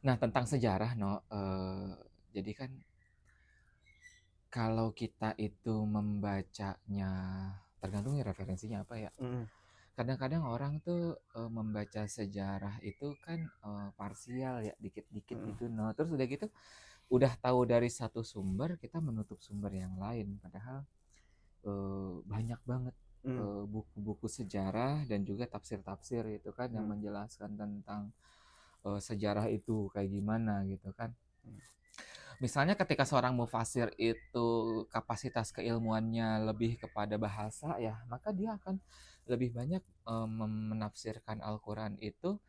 Nah, tentang sejarah, No, jadi kan kalau kita itu membacanya, tergantung ya referensinya apa ya. Mhm. Kadang-kadang orang tuh membaca sejarah itu kan parsial ya, dikit-dikit Mhm. gitu, No. Terus udah gitu, udah tahu dari satu sumber, kita menutup sumber yang lain. Padahal banyak banget Mhm. buku-buku sejarah dan juga tafsir-tafsir itu kan yang Mhm. menjelaskan tentang sejarah itu kayak gimana gitu kan. Mhm. Misalnya ketika seorang mufasir itu kapasitas keilmuannya lebih kepada bahasa ya, maka dia akan lebih banyak menafsirkan Al-Quran itu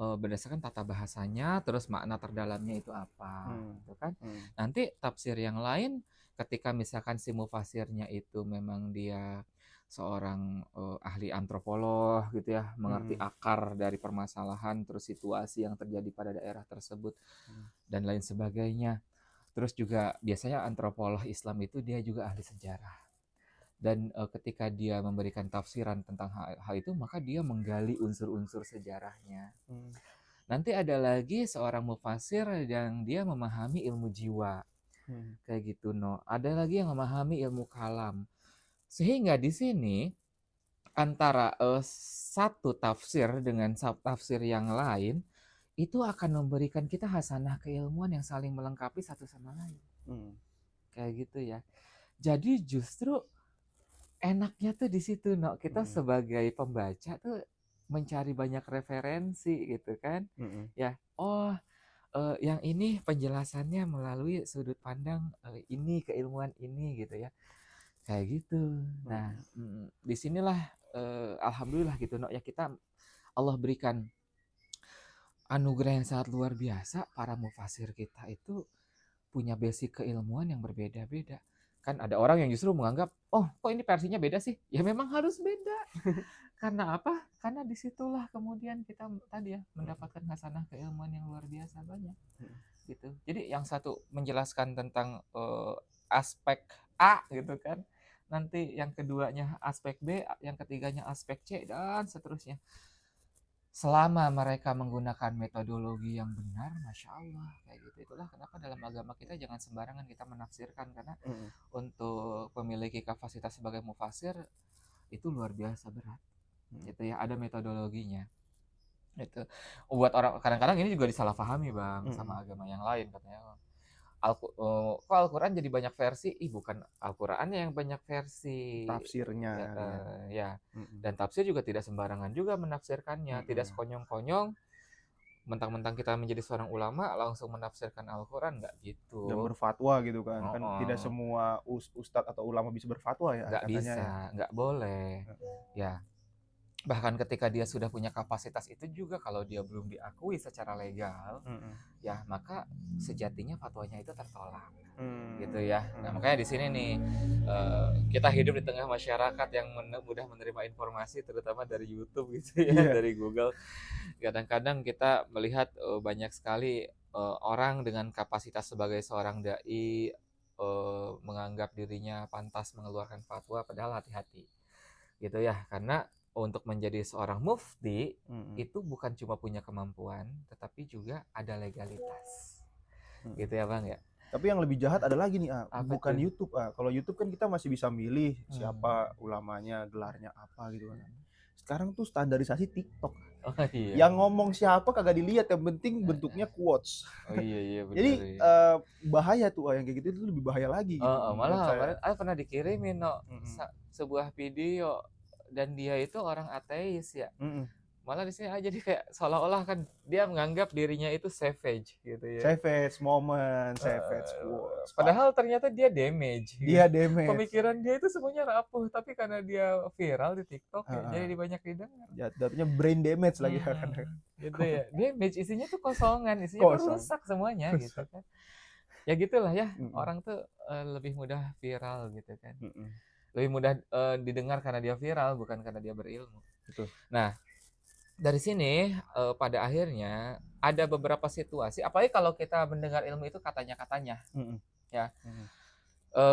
berdasarkan tata bahasanya, terus makna terdalamnya itu apa, Mhm. gitu kan. Mhm. Nanti tafsir yang lain, ketika misalkan si mufasirnya itu memang dia seorang ahli antropolog gitu ya, mengerti Mhm. akar dari permasalahan, terus situasi yang terjadi pada daerah tersebut Mhm. dan lain sebagainya. Terus juga biasanya antropolog Islam itu dia juga ahli sejarah. Dan ketika dia memberikan tafsiran tentang hal itu, maka dia menggali unsur-unsur sejarahnya. Mhm. Nanti ada lagi seorang mufasir yang dia memahami ilmu jiwa, Mhm. kayak gitu, No. Ada lagi yang memahami ilmu kalam. Sehingga di sini antara satu tafsir dengan tafsir yang lain itu akan memberikan kita hasanah keilmuan yang saling melengkapi satu sama lain. Mhm. Kayak gitu ya. Jadi justru enaknya tuh di situ, No. Kita Mhm. sebagai pembaca tuh mencari banyak referensi gitu kan. Mhm. Ya, oh yang ini penjelasannya melalui sudut pandang ini, keilmuan ini gitu ya. Kayak gitu. Nah, Mhm. di sinilah alhamdulillah gitu, No, ya kita Allah berikan anugerah yang sangat luar biasa. Para mufasir kita itu punya basic keilmuan yang berbeda-beda. Kan ada orang yang justru menganggap, oh kok ini versinya beda sih? Ya memang harus beda. Karena apa? Karena disitulah kemudian kita tadi ya Mhm. mendapatkan hasanah keilmuan yang luar biasa banyak Mhm. gitu. Jadi yang satu menjelaskan tentang aspek A gitu kan. Nanti yang keduanya aspek B, yang ketiganya aspek C dan seterusnya. Selama mereka menggunakan metodologi yang benar, masya Allah, kayak gitu. Itulah kenapa dalam agama kita jangan sembarangan kita menafsirkan, karena Mhm. untuk memiliki kapasitas sebagai mufasir itu luar biasa berat. Mhm. Gitu ya, ada metodologinya. Itu buat orang kadang-kadang ini juga disalahpahami bang Mhm. sama agama yang lain, katanya kok Al-Quran jadi banyak versi? Ih bukan Al-Qurannya yang banyak versi. Tafsirnya Ya, kali ya. ya. Mhm. Dan tafsir juga tidak sembarangan juga menafsirkannya. Tidak Mhm. sekonyong-konyong mentang-mentang kita menjadi seorang ulama langsung menafsirkan Al-Quran, nggak Dan gitu. berfatwa gitu kan. Oh, Kan tidak oh. semua ustadz atau ulama bisa berfatwa ya Nggak katanya ya. bisa, nggak boleh. Mhm. Ya, bahkan ketika dia sudah punya kapasitas itu juga kalau dia belum diakui secara legal, Mhm. ya maka sejatinya fatwanya itu tertolak. Gitu Mhm. ya. Nah, Mhm. makanya di sini nih kita hidup di tengah masyarakat yang mudah menerima informasi terutama dari YouTube gitu ya, Iya. dari Google. Kadang-kadang kita melihat banyak sekali orang dengan kapasitas sebagai seorang dai menganggap dirinya pantas mengeluarkan fatwa, padahal hati-hati. Gitu ya. Karena untuk menjadi seorang mufti Mhm. itu bukan cuma punya kemampuan, tetapi juga ada legalitas. Mhm. Gitu ya, Bang ya. Tapi yang lebih jahat ada lagi nih, Apa bukan tuh? YouTube, Kalau YouTube kan kita masih bisa milih Hmm. siapa ulamanya, gelarnya apa gitu kan. Hmm. Sekarang tuh standarisasi TikTok. Oh iya. Yang ngomong siapa kagak dilihat, yang penting bentuknya quotes. Oh iya iya bener Jadi, ya. bahaya tuh, yang kayak gitu itu lebih bahaya lagi gitu Oh, menurut malah saya. kemarin pernah dikirimin no Mhm. sebuah video dan dia itu orang ateis ya. Mhm. Malah di sini aja jadi kayak seolah-olah kan dia menganggap dirinya itu savage gitu ya. Savage moment, savage quotes, Pak. Padahal ternyata dia damage gitu. Dia damage. Pemikiran dia itu semuanya rapuh, tapi karena dia viral di TikTok ya, Heeh. jadi banyak didengar. Jatuhnya brain damage lagi ya kan. Gitu ya. Damage isinya tuh kosongan, isinya tuh Kosong. rusak semuanya gitu Rusak. kan. Ya gitulah ya, Mhm. orang tuh lebih mudah viral gitu kan. Mhm. Lebih mudah didengar karena dia viral, bukan karena dia berilmu. Betul. Nah, dari sini pada akhirnya ada beberapa situasi, apalagi kalau kita mendengar ilmu itu katanya-katanya, Mhm. ya. Mhm.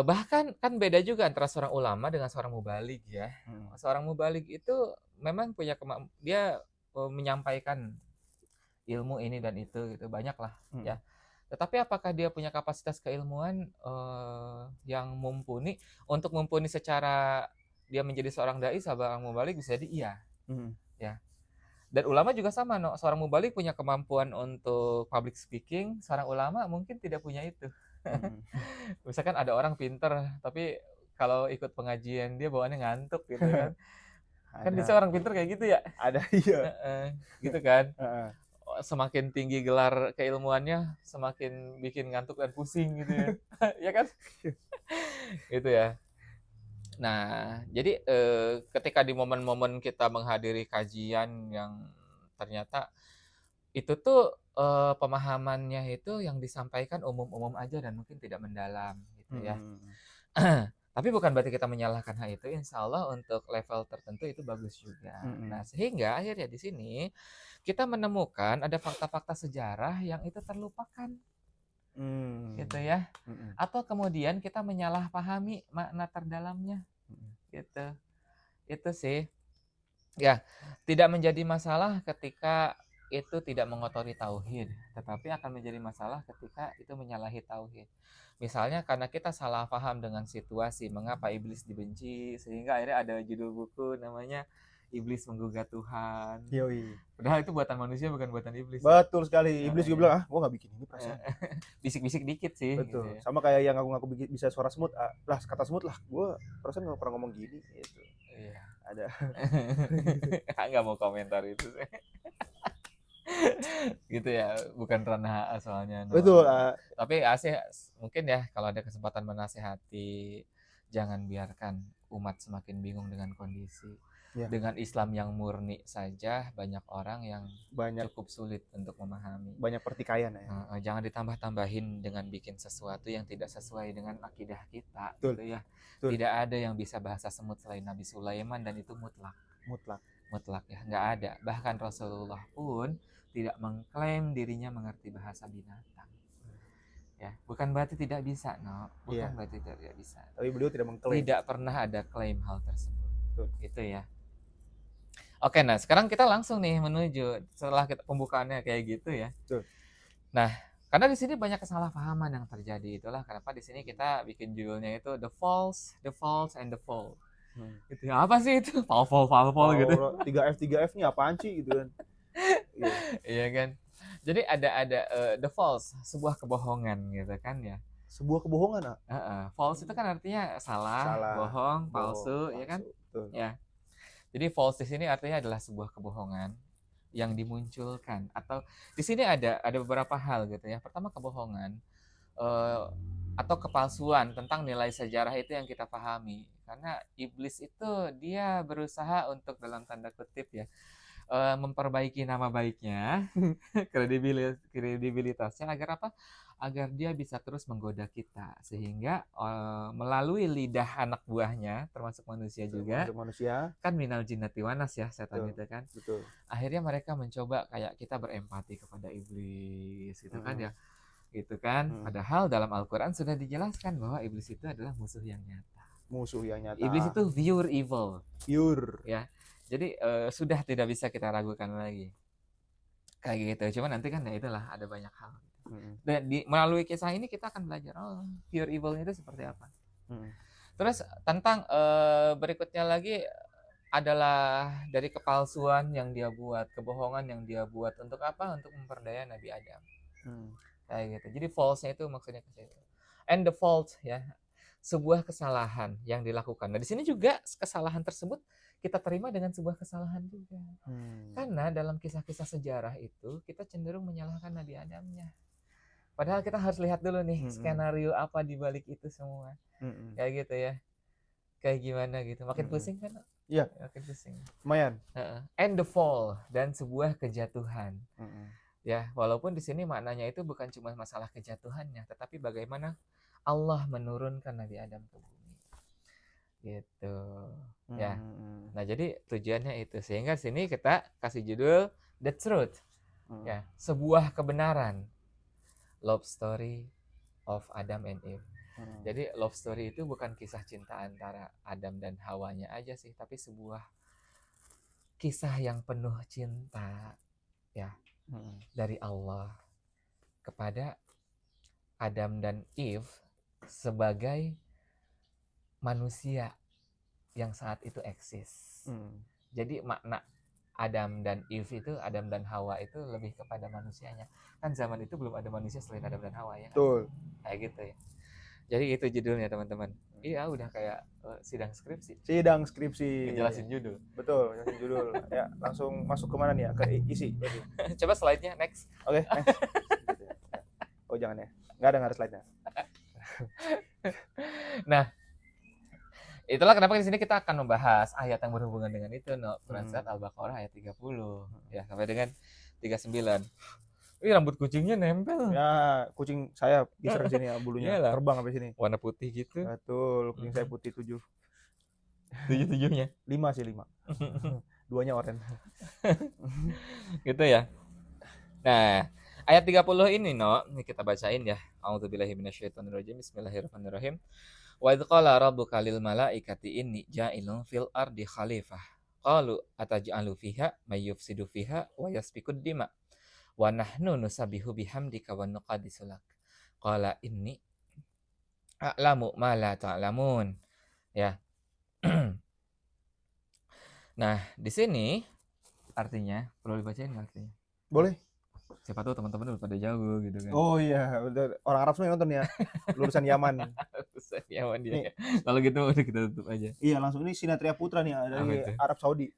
Bahkan kan beda juga antara seorang ulama dengan seorang mubalig ya. Mhm. Seorang mubalig itu memang punya dia menyampaikan ilmu ini dan itu gitu, banyak lah ya. Tetapi apakah dia punya kapasitas keilmuan yang mumpuni untuk mumpuni secara dia menjadi seorang dai, seorang mubalik, bisa jadi iya. Ya. Dan ulama juga sama, no. Seorang mubalik punya kemampuan untuk public speaking, seorang ulama mungkin tidak punya itu. Misalkan ada orang pinter, tapi kalau ikut pengajian dia bawaannya ngantuk gitu kan. Kan bisa orang pinter kayak gitu ya. Ada, iya. Gitu kan. Semakin tinggi gelar keilmuannya, semakin bikin ngantuk dan pusing gitu ya. Ya kan? Gitu ya. Nah, jadi ketika di momen-momen kita menghadiri kajian yang ternyata itu tuh pemahamannya itu yang disampaikan umum-umum aja dan mungkin tidak mendalam gitu ya. Tapi bukan berarti kita menyalahkan hal itu. Insya Allah untuk level tertentu itu bagus juga. Nah, sehingga akhirnya di sini kita menemukan ada fakta-fakta sejarah yang itu terlupakan. Gitu ya. Atau kemudian kita menyalahpahami makna terdalamnya. Gitu. Itu sih. Ya, tidak menjadi masalah ketika itu tidak mengotori tauhid, tetapi akan menjadi masalah ketika itu menyalahi tauhid. Misalnya karena kita salah paham dengan situasi mengapa iblis dibenci, sehingga akhirnya ada judul buku namanya Iblis Menggugat Tuhan. Yoi. Padahal itu buatan manusia, bukan buatan iblis. Betul sekali. Iblis juga bilang, gua nggak bikin ini perasaan. Bisik-bisik dikit sih. Betul. Gitu ya. Sama kayak yang aku bisa suara semut. Lah, kata semut lah. Gua perasaan nggak pernah ngomong gini. Gitu. Iya. Ada. Nggak mau komentar itu sih. Gitu ya, bukan ranah soalnya. No. Betul. Tapi asih mungkin ya kalau ada kesempatan menasehati, jangan biarkan umat semakin bingung dengan kondisi. Ya. Dengan Islam yang murni saja banyak orang yang cukup sulit untuk memahami. Banyak pertikaian ya. Jangan ditambah-tambahin dengan bikin sesuatu yang tidak sesuai dengan akidah kita. Betul. Gitu ya. Betul. Tidak ada yang bisa bahasa semut selain Nabi Sulaiman dan itu mutlak. Mutlak ya, nggak ada. Bahkan Rasulullah pun tidak mengklaim dirinya mengerti bahasa binatang. Ya, bukan berarti tidak bisa, no. Bukan berarti tidak bisa. Tapi beliau tidak mengklaim. Tidak pernah ada klaim hal tersebut. Gitu ya. Oke, nah sekarang kita langsung nih menuju setelah kita pembukaannya kayak gitu ya. Nah, karena di sini banyak kesalahpahaman yang terjadi, itulah kenapa di sini kita bikin judulnya itu the false, and the fall. Gitu ya. Apa sih itu? Fall gitu. 3F ini apaan sih gitu kan? Iya kan. Jadi ada the false, sebuah kebohongan gitu kan ya. Sebuah kebohongan, false itu kan artinya salah, bohong, palsu, ya kan? Betul. Ya. Jadi false di sini artinya adalah sebuah kebohongan yang dimunculkan, atau di sini ada beberapa hal gitu ya. Pertama, kebohongan atau kepalsuan tentang nilai sejarah itu yang kita pahami. Karena iblis itu dia berusaha untuk dalam tanda kutip ya memperbaiki nama baiknya, kredibilitasnya agar apa? Agar dia bisa terus menggoda kita, sehingga melalui lidah anak buahnya, termasuk manusia juga, kan minal jinnati wanas ya, setan itu kan. Betul. Akhirnya mereka mencoba kayak kita berempati kepada iblis, gitu kan ya, gitu kan. Padahal dalam Al-Quran sudah dijelaskan bahwa iblis itu adalah musuh yang nyata. Iblis itu pure evil. Ya. Jadi sudah tidak bisa kita ragukan lagi. Kayak gitu. Cuma nanti kan ya itulah ada banyak hal. Dan melalui kisah ini kita akan belajar pure evil itu seperti apa. Terus tentang berikutnya lagi adalah dari kepalsuan yang dia buat, kebohongan yang dia buat untuk apa? Untuk memperdaya Nabi Adam. Kayak gitu. Jadi false-nya itu maksudnya ke situ. And the fault ya, sebuah kesalahan yang dilakukan. Nah, di sini juga kesalahan tersebut kita terima dengan sebuah kesalahan juga. Karena dalam kisah-kisah sejarah itu kita cenderung menyalahkan Nabi Adamnya. Padahal kita harus lihat dulu nih skenario apa di balik itu semua. Kayak gitu ya. Kayak gimana gitu. Makin pusing kan? Iya. Makin pusing. Lumayan. And the fall, dan sebuah kejatuhan. Ya, walaupun di sini maknanya itu bukan cuma masalah kejatuhannya, tetapi bagaimana Allah menurunkan Nabi Adam ke bumi. Gitu. Ya. Nah, jadi tujuannya itu. Sehingga sini kita kasih judul The Truth. Ya, sebuah kebenaran. Love story of Adam and Eve. Jadi love story itu bukan kisah cinta antara Adam dan Hawanya aja sih, tapi sebuah kisah yang penuh cinta. Ya. dari Allah kepada Adam dan Eve sebagai manusia yang saat itu eksis. Jadi makna Adam dan Eve itu, Adam dan Hawa itu lebih kepada manusianya. Kan zaman itu belum ada manusia selain Adam dan Hawa ya kan? Betul. Kayak gitu ya. Jadi itu judulnya teman-teman. Iya udah kayak sidang skripsi. Sidang skripsi. Ngejelasin judul. Betul, ngejelasin judul. Ya, langsung masuk kemana nih ya? Ke isi. Coba slide-nya next. Oke, next. Gitu ya. Oh jangan ya. Nggak ada slide-nya. Nah, itulah kenapa di sini kita akan membahas ayat yang berhubungan dengan itu, no. Quran surat Al-Baqarah ayat 30 ya sampai dengan 39. Ih, rambut kucingnya nempel. Ya, kucing saya geser ke sini ya bulunya. Iyalah. Terbang sampai sini. Warna putih gitu. Betul, kucing saya putih 7. 7-7-nya. 5 sih 5. 2-nya oranye. Gitu ya. Nah, ayat 30 ini, no, ini kita bacain ya. A'udzubillahi minasyaitonirrajim. Bismillahirrahmanirrahim. Wa idz qala rabbuka lil malaikati inni ja'ilun fil ardi khalifah. Qalu ataj'alu fiha may yufsidu fiha wa yasfikud dima. Wa nahnu nusabbihu bihamdika wa nuqaddisu lak. Qala inni a'lamu ma la ta'lamun. Ya. Nah, di sini artinya perlu dibacain nggak artinya? Boleh. Siapa tahu teman-teman udah pada jago gitu kan. Oh iya, udah orang Arab semua yang nonton ya. Lulusan Yaman. Lulusan Yaman dia. Kalau gitu udah kita tutup aja. Iya, langsung ini Sinatria Putra nih dari Arab Saudi.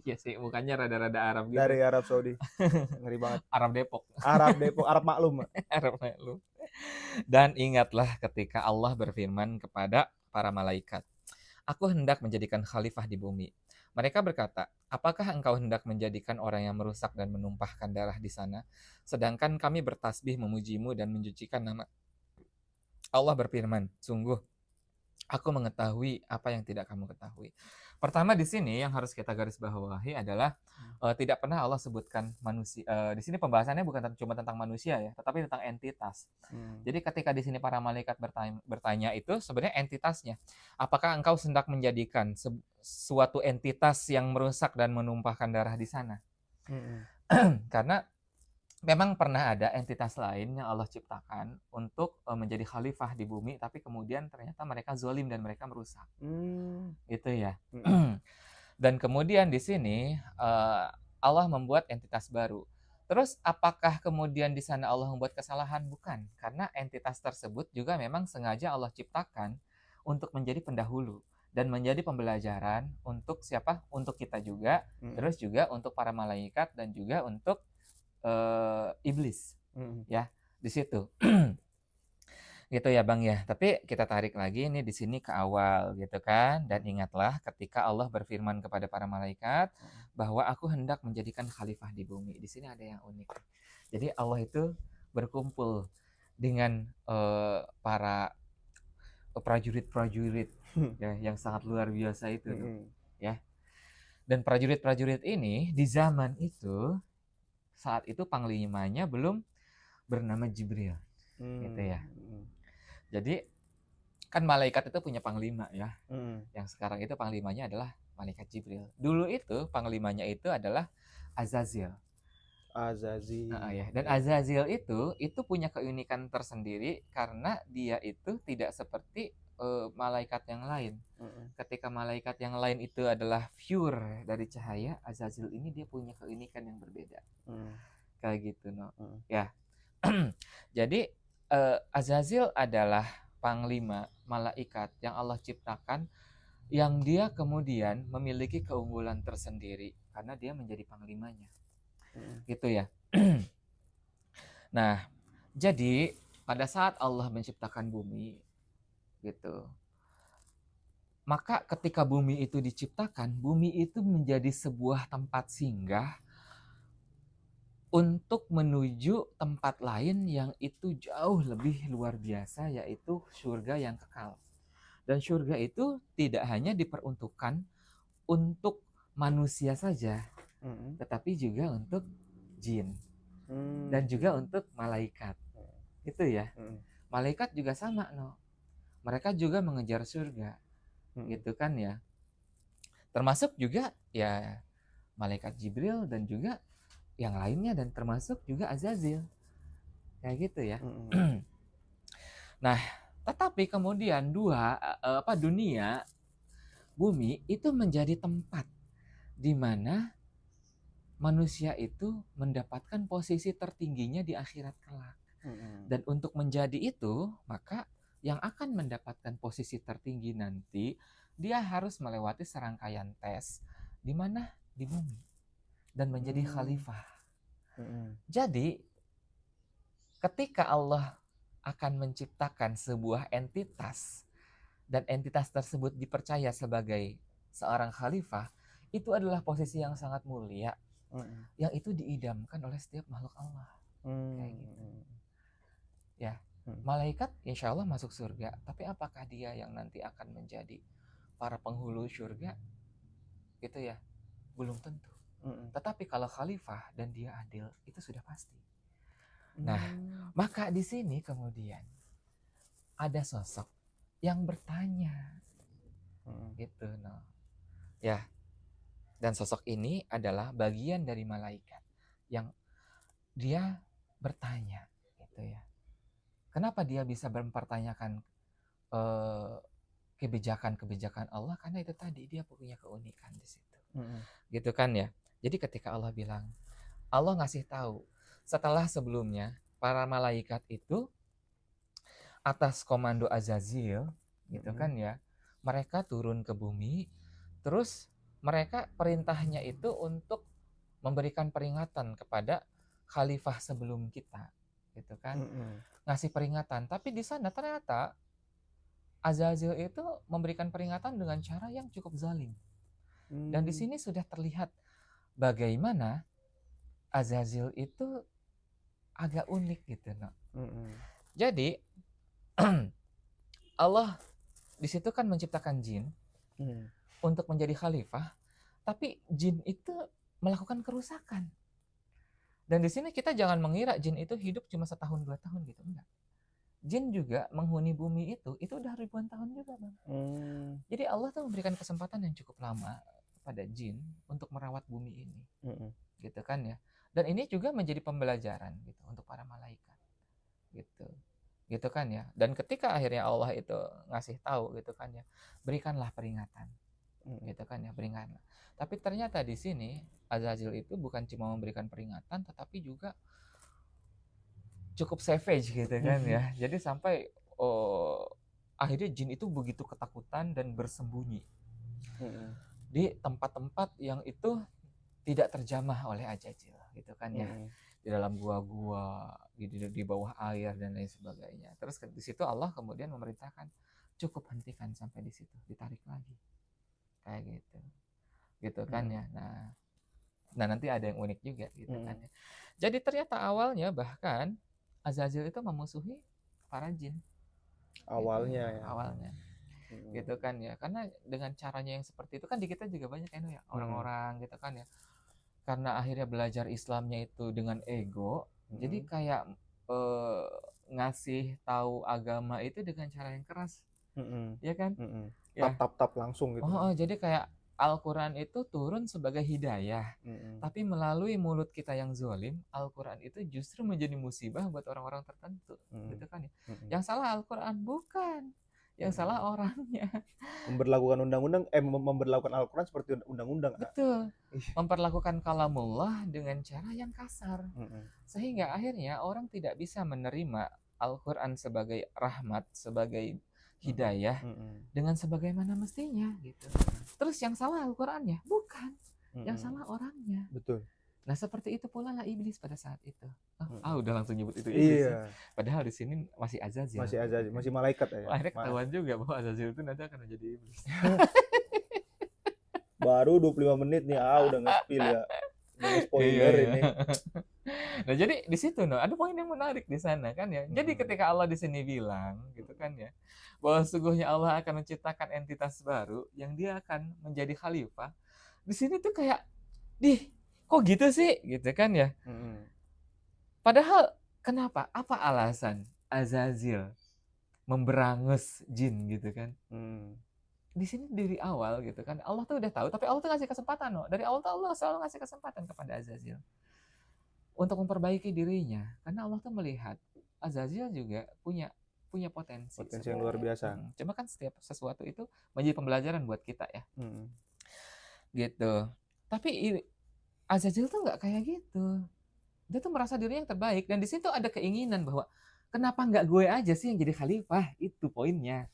Iya sih, mukanya rada-rada Arab gitu. Dari Arab Saudi. Ngeri banget. Arab Depok. Arab Depok, Arab maklum. Arab maklum. Dan ingatlah ketika Allah berfirman kepada para malaikat, "Aku hendak menjadikan khalifah di bumi." Mereka berkata, "Apakah engkau hendak menjadikan orang yang merusak dan menumpahkan darah di sana? Sedangkan kami bertasbih memujimu dan mencucikan nama." Allah berfirman, "Sungguh, aku mengetahui apa yang tidak kamu ketahui." Pertama di sini yang harus kita garis bawahi adalah tidak pernah Allah sebutkan manusia. Di sini pembahasannya bukan cuma tentang manusia ya, tetapi tentang entitas. Jadi ketika di sini para malaikat bertanya itu sebenarnya entitasnya. Apakah engkau hendak menjadikan suatu entitas yang merusak dan menumpahkan darah di sana? Karena memang pernah ada entitas lain yang Allah ciptakan untuk menjadi khalifah di bumi, tapi kemudian ternyata mereka zalim dan mereka merusak. Gitu ya. Dan kemudian di sini Allah membuat entitas baru. Terus apakah kemudian di sana Allah membuat kesalahan? Bukan, karena entitas tersebut juga memang sengaja Allah ciptakan untuk menjadi pendahulu dan menjadi pembelajaran untuk siapa? Untuk kita juga, terus juga untuk para malaikat dan juga untuk iblis, ya di situ, gitu ya Bang ya. Tapi kita tarik lagi nih di sini ke awal gitu kan. Dan ingatlah ketika Allah berfirman kepada para malaikat bahwa aku hendak menjadikan khalifah di bumi. Di sini ada yang unik. Jadi Allah itu berkumpul dengan para prajurit-prajurit ya, yang sangat luar biasa itu, ya. Dan prajurit-prajurit ini di zaman itu saat itu panglimanya belum bernama Jibril, gitu ya. Jadi kan malaikat itu punya panglima ya. Yang sekarang itu panglimanya adalah malaikat Jibril. Dulu itu panglimanya itu adalah Azazil. Ya. Dan Azazil itu punya keunikan tersendiri karena dia itu tidak seperti malaikat yang lain. Ketika malaikat yang lain itu adalah pure dari cahaya, Azazil ini dia punya keunikan yang berbeda. Kayak gitu, no. Ya. Jadi Azazil adalah panglima malaikat yang Allah ciptakan, yang dia kemudian memiliki keunggulan tersendiri karena dia menjadi panglimanya. Gitu ya. Nah, jadi pada saat Allah menciptakan bumi gitu, maka ketika bumi itu diciptakan, bumi itu menjadi sebuah tempat singgah untuk menuju tempat lain yang itu jauh lebih luar biasa, yaitu surga yang kekal. Dan surga itu tidak hanya diperuntukkan untuk manusia saja, tetapi juga untuk jin dan juga untuk malaikat. Itu ya. Malaikat juga sama, no. Mereka juga mengejar surga. Gitu kan ya. Termasuk juga ya malaikat Jibril dan juga yang lainnya dan termasuk juga Azazil. Kayak gitu ya. Nah, tetapi kemudian dunia, bumi itu menjadi tempat di mana manusia itu mendapatkan posisi tertingginya di akhirat kelak. Dan untuk menjadi itu, maka yang akan mendapatkan posisi tertinggi nanti, dia harus melewati serangkaian tes di mana di bumi dan menjadi khalifah. Jadi, ketika Allah akan menciptakan sebuah entitas dan entitas tersebut dipercaya sebagai seorang khalifah, itu adalah posisi yang sangat mulia, yang itu diidamkan oleh setiap makhluk Allah. Kayak gitu. Ya, malaikat insya Allah masuk surga, tapi apakah dia yang nanti akan menjadi para penghulu surga? Gitu ya, belum tentu. Tetapi kalau khalifah dan dia adil, itu sudah pasti. Nah, maka di sini kemudian ada sosok yang bertanya, gitu, no. Ya, dan sosok ini adalah bagian dari malaikat yang dia bertanya, gitu ya. Kenapa dia bisa mempertanyakan kebijakan-kebijakan Allah? Karena itu tadi dia punya keunikan di situ, gitu kan ya. Jadi ketika Allah bilang, Allah ngasih tahu setelah sebelumnya para malaikat itu atas komando Azazil, gitu kan ya, mereka turun ke bumi, terus mereka perintahnya itu untuk memberikan peringatan kepada khalifah sebelum kita, gitu kan, ngasih peringatan. Tapi di sana ternyata Azazil itu memberikan peringatan dengan cara yang cukup zalim. Dan di sini sudah terlihat bagaimana Azazil itu agak unik gitu, no. Jadi Allah di situ kan menciptakan jin untuk menjadi khalifah, tapi jin itu melakukan kerusakan. Dan di sini kita jangan mengira jin itu hidup cuma 1-2 tahun gitu, enggak. Jin juga menghuni bumi itu udah ribuan tahun juga, Bang. Jadi Allah tuh memberikan kesempatan yang cukup lama kepada jin untuk merawat bumi ini, gitu kan ya. Dan ini juga menjadi pembelajaran gitu untuk para malaikat, gitu kan ya. Dan ketika akhirnya Allah itu ngasih tahu gitu kan ya, berikanlah peringatan, gitu kan ya, berikanlah. Tapi ternyata di sini Azazil itu bukan cuma memberikan peringatan, tetapi juga cukup savage gitu kan ya. Jadi sampai akhirnya jin itu begitu ketakutan dan bersembunyi di tempat-tempat yang itu tidak terjamah oleh Azazil, gitu kan ya. Di dalam gua-gua, di bawah air dan lain sebagainya. Terus di situ Allah kemudian memerintahkan cukup hentikan sampai di situ, ditarik lagi, kayak gitu kan ya. Nah nanti ada yang unik juga gitu kan ya. Jadi ternyata awalnya bahkan Azazil itu memusuhi para jin awalnya gitu, ya. Awalnya gitu kan ya. Karena dengan caranya yang seperti itu kan di kita juga banyak ya orang-orang gitu kan ya. Karena akhirnya belajar Islamnya itu dengan ego, jadi kayak ngasih tahu agama itu dengan cara yang keras, ya kan? Tap langsung gitu. Jadi kayak Al-Quran itu turun sebagai hidayah, tapi melalui mulut kita yang zolim, Al-Quran itu justru menjadi musibah buat orang-orang tertentu, gitu kan ya? Yang salah Al-Quran bukan, yang salah orangnya. Memberlakukan Al-Quran seperti undang-undang. Betul, memperlakukan kalamullah dengan cara yang kasar, sehingga akhirnya orang tidak bisa menerima Al-Quran sebagai rahmat, sebagai hidayah dengan sebagaimana mestinya gitu. Terus yang salah Al-Qurannya bukan, yang salah orangnya. Betul. Nah seperti itu pula lah iblis pada saat itu. Udah langsung nyebut itu iblis. Iya. Padahal di sini masih Azazil. Masih malaikat ya. Akhirnya ketahuan juga bahwa Azazil itu nanti akan menjadi iblis. Baru 25 menit nih, udah nge-spill ya. Spoiler ini. Nah jadi di situ ada poin yang menarik di sana kan ya. Jadi ketika Allah di sini bilang gitu kan ya, bahwa sesungguhnya Allah akan menciptakan entitas baru yang dia akan menjadi khalifah. Di sini tuh kayak, kok gitu sih gitu kan ya. Padahal kenapa? Apa alasan Azazil memberangus jin gitu kan? Di sini dari awal gitu kan Allah tuh udah tahu, tapi Allah tuh ngasih kesempatan Dari awal tuh Allah selalu ngasih kesempatan kepada Azazil. untuk memperbaiki dirinya, karena Allah tuh melihat Azazil juga punya potensi Potensi yang luar sebenarnya. biasa. Cuma kan setiap sesuatu itu menjadi pembelajaran buat kita ya, gitu. Tapi Azazil tuh nggak kayak gitu. Dia tuh merasa dirinya yang terbaik, dan di situ ada keinginan bahwa kenapa nggak gue aja sih yang jadi khalifah, itu poinnya.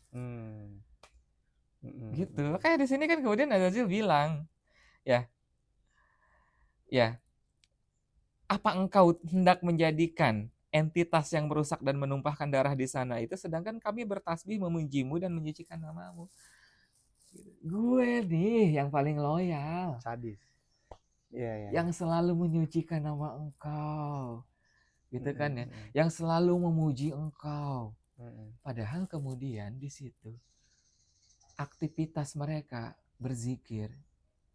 Gitu. Kayak di sini kan kemudian Azazil bilang, ya, apa engkau hendak menjadikan entitas yang merusak dan menumpahkan darah di sana itu, sedangkan kami bertasbih memujimu dan menyucikan namamu. Gue nih yang paling loyal, Sadis. Iya. yang selalu menyucikan nama engkau, gitu kan ya, yang selalu memuji engkau. Padahal kemudian di situ aktivitas mereka berzikir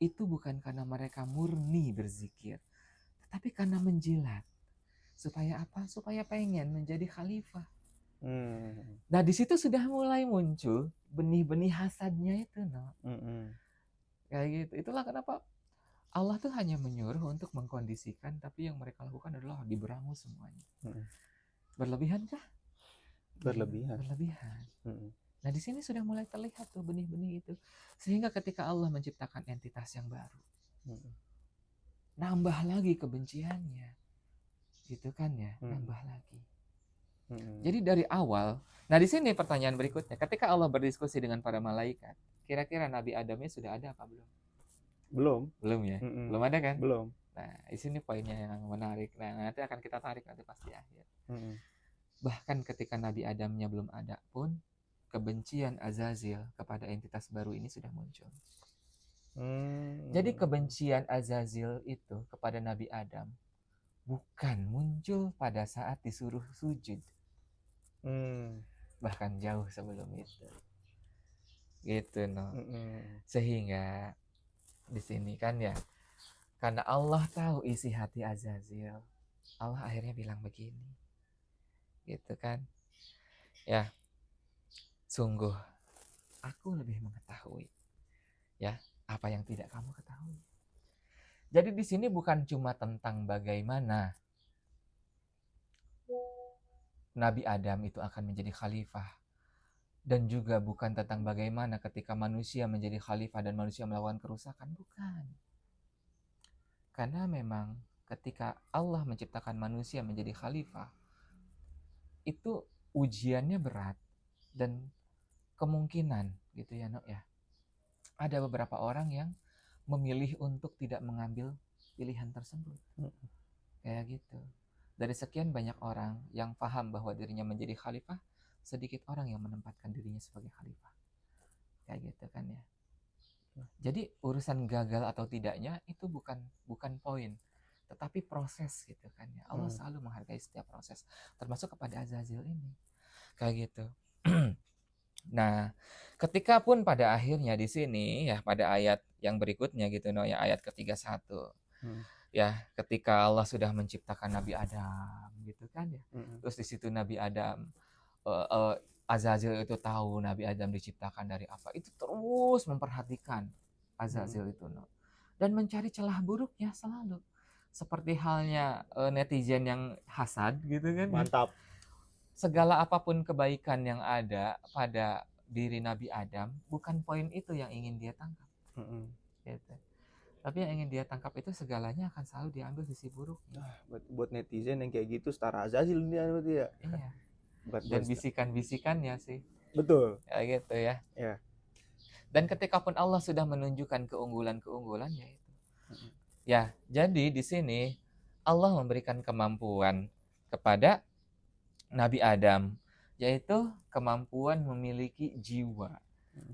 itu bukan karena mereka murni berzikir, tapi karena menjilat. Supaya apa? Supaya pengen menjadi khalifah. Nah di situ sudah mulai muncul benih-benih hasadnya itu, no. Kayak gitu. Itulah kenapa Allah tuh hanya menyuruh untuk mengkondisikan, tapi yang mereka lakukan adalah diberangus semuanya. Berlebihan kah? Berlebihan. Nah di sini sudah mulai terlihat tuh benih-benih itu, sehingga ketika Allah menciptakan entitas yang baru, nambah lagi kebenciannya, gitu kan ya, nambah lagi. Jadi dari awal, nah di sini pertanyaan berikutnya, ketika Allah berdiskusi dengan para malaikat, kira-kira Nabi Adamnya sudah ada apa belum? Belum ya, belum ada kan? Belum. Nah di sini poinnya yang menarik. Nah nanti akan kita tarik nanti pas di akhir. Bahkan ketika Nabi Adamnya belum ada pun, kebencian Azazil kepada entitas baru ini sudah muncul. Jadi kebencian Azazil itu kepada Nabi Adam bukan muncul pada saat disuruh sujud, bahkan jauh sebelum itu, gitu, no. Sehingga di sini kan ya, karena Allah tahu isi hati Azazil, Allah akhirnya bilang begini, gitu kan ya, sungguh aku lebih mengetahui ya apa yang tidak kamu ketahui. Jadi di sini bukan cuma tentang bagaimana Nabi Adam itu akan menjadi khalifah, dan juga bukan tentang bagaimana ketika manusia menjadi khalifah dan manusia melakukan kerusakan, bukan. Karena memang ketika Allah menciptakan manusia menjadi khalifah, itu ujiannya berat, dan kemungkinan gitu ya, no, ya. Ada beberapa orang yang memilih untuk tidak mengambil pilihan tersebut. Kayak gitu. Dari sekian banyak orang yang paham bahwa dirinya menjadi khalifah, sedikit orang yang menempatkan dirinya sebagai khalifah. Kayak gitu kan ya. Jadi urusan gagal atau tidaknya itu bukan poin, tetapi proses gitu kan ya. Allah selalu menghargai setiap proses, termasuk kepada Azazil ini. Kayak gitu. Nah, ketika pun pada akhirnya di sini ya, pada ayat yang berikutnya gitu, no, ya, ayat ke-31. Ya, ketika Allah sudah menciptakan Nabi Adam gitu kan ya. Terus di situ Nabi Adam, Azazil itu tahu Nabi Adam diciptakan dari apa. Itu terus memperhatikan Azazil itu, no. Dan mencari celah buruknya selalu. Seperti halnya netizen yang hasad gitu kan. Mantap. Segala apapun kebaikan yang ada pada diri Nabi Adam, bukan poin itu yang ingin dia tangkap. Gitu. Tapi yang ingin dia tangkap itu segalanya akan selalu diambil sisi buruknya. Buat netizen yang kayak gitu setara Azazil dia berarti ya. Iya. Dan bisikan-bisikannya sih. Betul. Ya gitu ya. Ya. Dan ketika pun Allah sudah menunjukkan keunggulan-keunggulannya itu. Ya, jadi di sini Allah memberikan kemampuan kepada Nabi Adam, yaitu kemampuan memiliki jiwa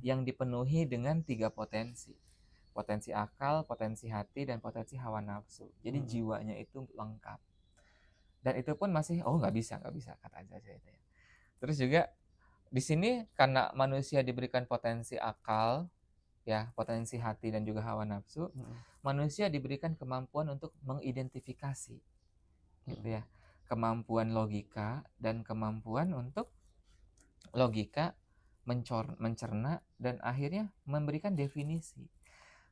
yang dipenuhi dengan 3 potensi. Potensi akal, potensi hati, dan potensi hawa nafsu. Jadi jiwanya itu lengkap. Dan itu pun masih, nggak bisa kata aja itu ya. Terus juga di sini karena manusia diberikan potensi akal, ya, potensi hati dan juga hawa nafsu, manusia diberikan kemampuan untuk mengidentifikasi, gitu ya, kemampuan logika dan kemampuan untuk logika mencerna dan akhirnya memberikan definisi.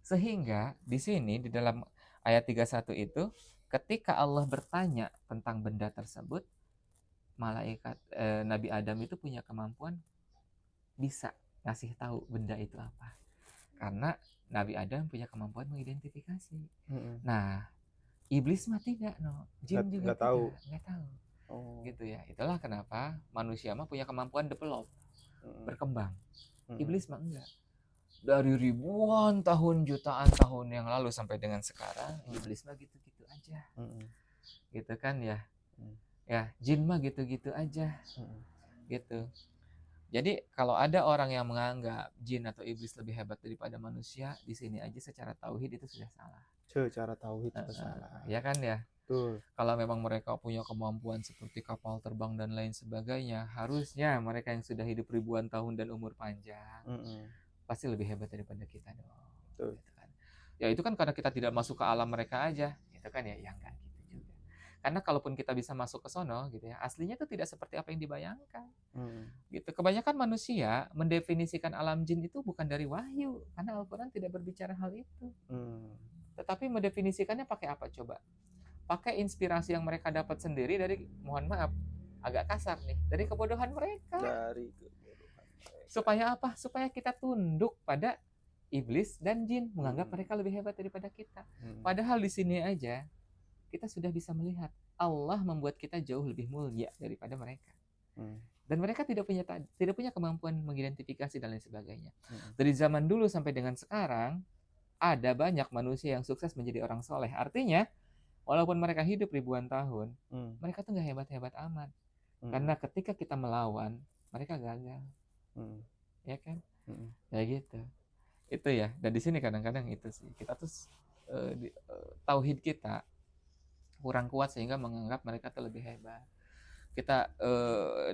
Sehingga di sini di dalam ayat 31 itu, ketika Allah bertanya tentang benda tersebut, Nabi Adam itu punya kemampuan bisa ngasih tahu benda itu apa. Karena Nabi Adam punya kemampuan mengidentifikasi. Nah, iblis mah tidak, jin juga nggak tahu. nggak tahu. Gitu ya. Itulah kenapa manusia mah punya kemampuan develop, berkembang. Iblis mah enggak. Dari ribuan tahun, jutaan tahun yang lalu sampai dengan sekarang, iblis mah gitu-gitu aja. Gitu kan ya. Ya, jin mah gitu-gitu aja. Gitu. Jadi kalau ada orang yang menganggap jin atau iblis lebih hebat daripada manusia, di sini aja secara tauhid itu sudah salah. Secara tauhid itu salah. Ya kan ya? Betul. Kalau memang mereka punya kemampuan seperti kapal terbang dan lain sebagainya, harusnya mereka yang sudah hidup ribuan tahun dan umur panjang, pasti lebih hebat daripada kita dong. Betul. Gitu kan. Ya itu kan karena kita tidak masuk ke alam mereka aja, gitu kan ya? Ya enggak gitu juga. Karena kalaupun kita bisa masuk ke sono gitu ya, aslinya itu tidak seperti apa yang dibayangkan. Gitu. Kebanyakan manusia mendefinisikan alam jin itu bukan dari wahyu, karena Al-Qur'an tidak berbicara hal itu. Tetapi mendefinisikannya pakai apa coba? Pakai inspirasi yang mereka dapat sendiri dari, mohon maaf, agak kasar nih, dari kebodohan mereka. Supaya apa? Supaya kita tunduk pada iblis dan jin, menganggap mereka lebih hebat daripada kita. Padahal di sini aja kita sudah bisa melihat Allah membuat kita jauh lebih mulia daripada mereka. Dan mereka tidak punya kemampuan mengidentifikasi dan lain sebagainya. Dari zaman dulu sampai dengan sekarang, ada banyak manusia yang sukses menjadi orang soleh. Artinya, walaupun mereka hidup ribuan tahun, mereka tuh nggak hebat-hebat amat. Karena ketika kita melawan, mereka gagal. Ya kan? Kayak gitu. Itu ya. Dan di sini kadang-kadang itu sih. Kita tuh tauhid kita kurang kuat sehingga menganggap mereka tuh lebih hebat. Kita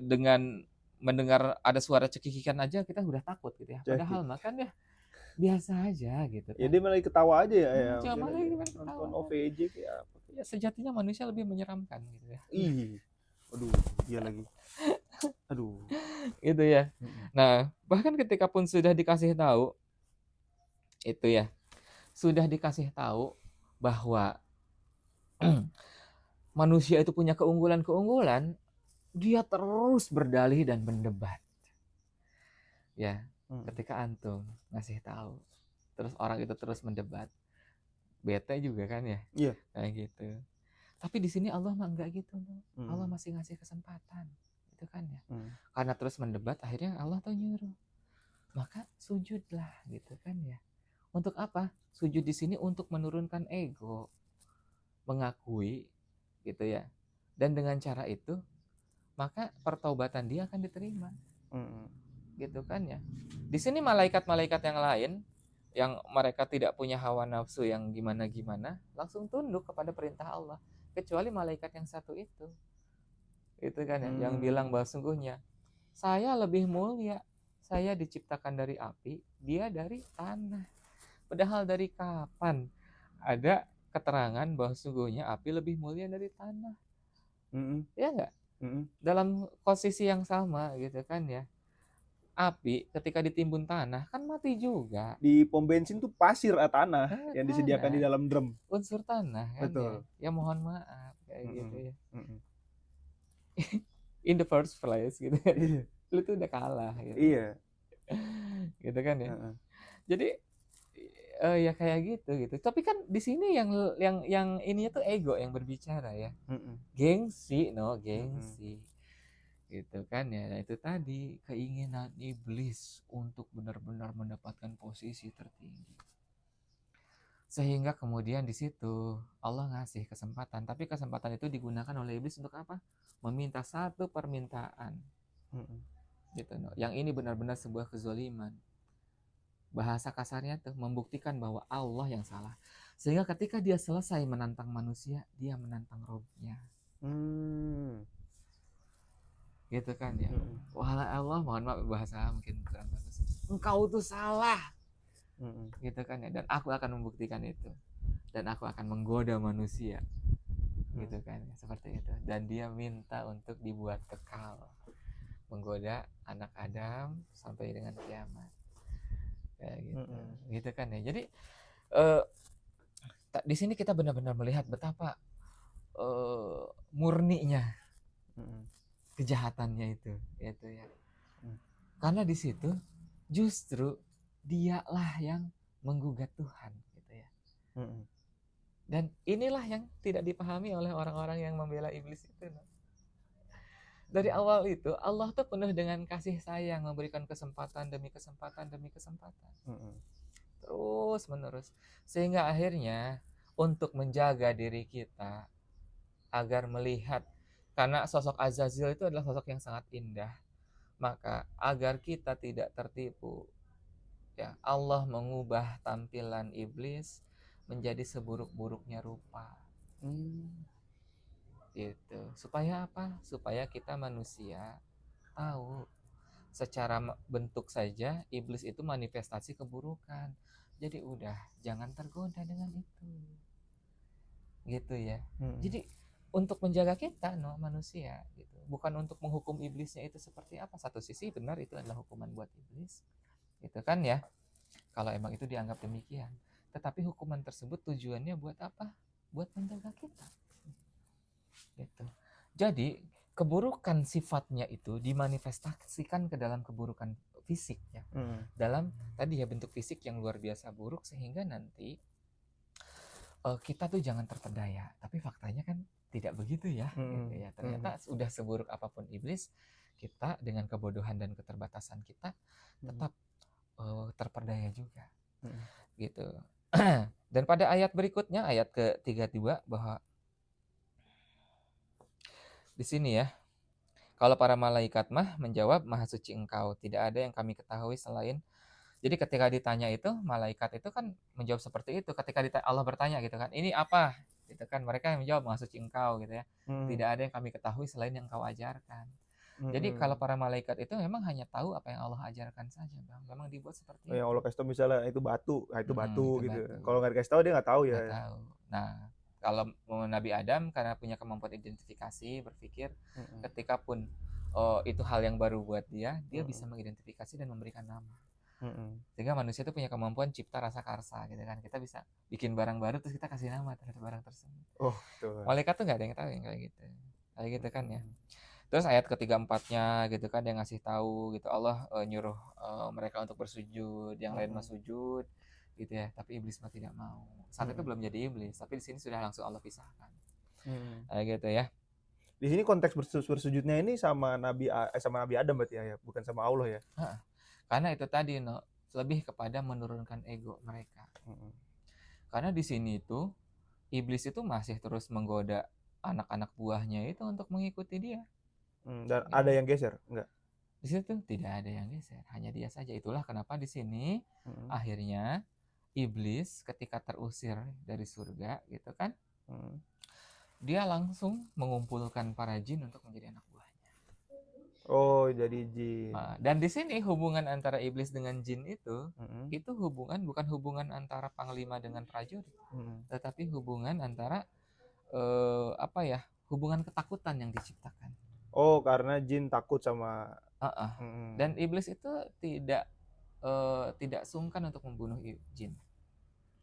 dengan mendengar ada suara cekikikan aja kita udah takut gitu ya. Padahal makan ya biasa aja gitu kan. Ya dia malah ketawa aja ya. Malah nonton OVJ kayak apa. Ya sejatinya manusia lebih menyeramkan gitu ya. Aduh, dia lagi. Aduh. Gitu ya. Nah, bahkan ketika pun sudah dikasih tahu itu ya. Sudah dikasih tahu bahwa manusia itu punya keunggulan-keunggulan, dia terus berdalih dan berdebat. Ya, ketika antum ngasih tahu, terus orang itu terus mendebat, bete juga kan ya? Iya. Kayak gitu. Tapi di sini Allah mah enggak gitu, Allah masih ngasih kesempatan, itu kan ya? Karena terus mendebat, akhirnya Allah tuh nyuruh, maka sujudlah, gitu kan ya? Untuk apa? Sujud di sini untuk menurunkan ego, mengakui, gitu ya. Dan dengan cara itu, maka pertaubatan dia akan diterima. Gitu kan ya. Di sini malaikat-malaikat yang lain yang mereka tidak punya hawa nafsu yang gimana-gimana, langsung tunduk kepada perintah Allah, kecuali malaikat yang satu itu. Itu kan ya, yang bilang bahwa sungguhnya saya lebih mulia, saya diciptakan dari api, dia dari tanah. Padahal dari kapan ada keterangan bahwa sungguhnya api lebih mulia dari tanah? Ya enggak? Dalam posisi yang sama gitu kan ya. Api ketika ditimbun tanah kan mati juga. Di pom bensin tuh pasir tanah yang disediakan di dalam drum. Unsur tanah kan. Betul. Ya mohon maaf kayak gitu ya. In the first place gitu ya. Lu tuh udah kalah gitu. Iya. Gitu kan ya. Jadi ya kayak gitu. Tapi kan di sini yang ininya tuh ego yang berbicara ya. Gengsi, gengsi. Gitu kan ya. Nah, itu tadi keinginan iblis untuk benar-benar mendapatkan posisi tertinggi. Sehingga kemudian di situ Allah ngasih kesempatan, tapi kesempatan itu digunakan oleh iblis untuk apa? Meminta satu permintaan. Gitu, yang ini benar-benar sebuah kezaliman. Bahasa kasarnya tuh membuktikan bahwa Allah yang salah. Sehingga ketika dia selesai menantang manusia, dia menantang Robnya. Gitu kan ya. Wahai Allah, mohon maaf bahasa mungkin kurang bagus. Engkau tuh salah. Gitu kan ya. Dan aku akan membuktikan itu. Dan aku akan menggoda manusia. Gitu kan ya. Seperti itu. Dan dia minta untuk dibuat kekal. Menggoda anak Adam sampai dengan kiamat. Kayak gitu. Gitu kan ya. Jadi di sini kita benar-benar melihat betapa murninya Mm-mm. kejahatannya itu ya. Mm. Karena di situ justru dialah yang menggugat Tuhan gitu ya. Mm-mm. Dan inilah yang tidak dipahami oleh orang-orang yang membela iblis itu. Dari awal itu Allah tuh penuh dengan kasih sayang, memberikan kesempatan demi kesempatan demi kesempatan. Mm-mm. Terus menerus. Sehingga akhirnya untuk menjaga diri kita agar melihat, karena sosok Azazil itu adalah sosok yang sangat indah, maka agar kita tidak tertipu, ya Allah mengubah tampilan iblis menjadi seburuk-buruknya rupa. Gitu. Supaya apa? Supaya kita manusia tahu secara bentuk saja iblis itu manifestasi keburukan. Jadi udah jangan tergoda dengan itu. Gitu ya. Jadi untuk menjaga kita manusia gitu. Bukan untuk menghukum iblisnya itu seperti apa. Satu sisi benar itu adalah hukuman buat iblis. Gitu kan ya. Kalau emang itu dianggap demikian. Tetapi hukuman tersebut tujuannya buat apa? Buat menjaga kita. Gitu. Jadi keburukan sifatnya itu dimanifestasikan ke dalam keburukan fisik ya. Dalam tadi ya bentuk fisik yang luar biasa buruk, sehingga nanti kita tuh jangan terpedaya. Tapi faktanya kan tidak begitu ya. Gitu ya. Ternyata udah seburuk apapun iblis, kita dengan kebodohan dan keterbatasan kita tetap terperdaya juga. Gitu. Dan pada ayat berikutnya, ayat ke-32, bahwa di sini ya, kalau para malaikat mah menjawab, Maha suci Engkau, tidak ada yang kami ketahui selain. Jadi ketika ditanya itu, malaikat itu kan menjawab seperti itu. Ketika Allah bertanya gitu kan, ini apa? Gitu kan, mereka yang menjawab, Maha suci Engkau gitu ya. Tidak ada yang kami ketahui selain yang Kau ajarkan. Jadi kalau para malaikat itu memang hanya tahu apa yang Allah ajarkan saja, Bang. Memang dibuat seperti itu. Yang Allah kasih tahu misalnya itu batu, itu batu itu gitu. batu. Kalau nggak dikasih tahu dia nggak tahu ya. Nggak tahu. Nah, kalau Nabi Adam karena punya kemampuan identifikasi, berpikir, ketika pun itu hal yang baru buat dia bisa mengidentifikasi dan memberikan nama. Sehingga manusia itu punya kemampuan cipta rasa karsa gitu kan. Kita bisa bikin barang baru terus kita kasih nama terhadap barang tersebut. Malaikat tuh nggak ada yang tahu yang kayak gitu. Kayak gitu kan ya. Terus ayat ketiga-empatnya gitu kan, dia ngasih tahu gitu, Allah nyuruh mereka untuk bersujud, yang lain mah sujud gitu ya, tapi iblis mah tidak mau. Saat itu belum jadi iblis, tapi di sini sudah langsung Allah pisahkan. Kayak gitu ya. Di sini konteks bersujudnya ini sama Nabi Adam berarti ya, bukan sama Allah ya. Karena itu tadi lebih kepada menurunkan ego mereka. Karena di sini itu iblis itu masih terus menggoda anak-anak buahnya itu untuk mengikuti dia. Dan ada yang geser? Enggak. Di situ tidak ada yang geser, hanya dia saja. Itulah kenapa di sini akhirnya iblis ketika terusir dari surga gitu kan, dia langsung mengumpulkan para jin untuk menjadi anak buahnya. Oh, jadi jin. Dan di sini hubungan antara iblis dengan jin itu hubungan, bukan hubungan antara panglima dengan prajurit, tetapi hubungan antara hubungan ketakutan yang diciptakan. Oh, karena jin takut sama. Dan iblis itu tidak sungkan untuk membunuh jin.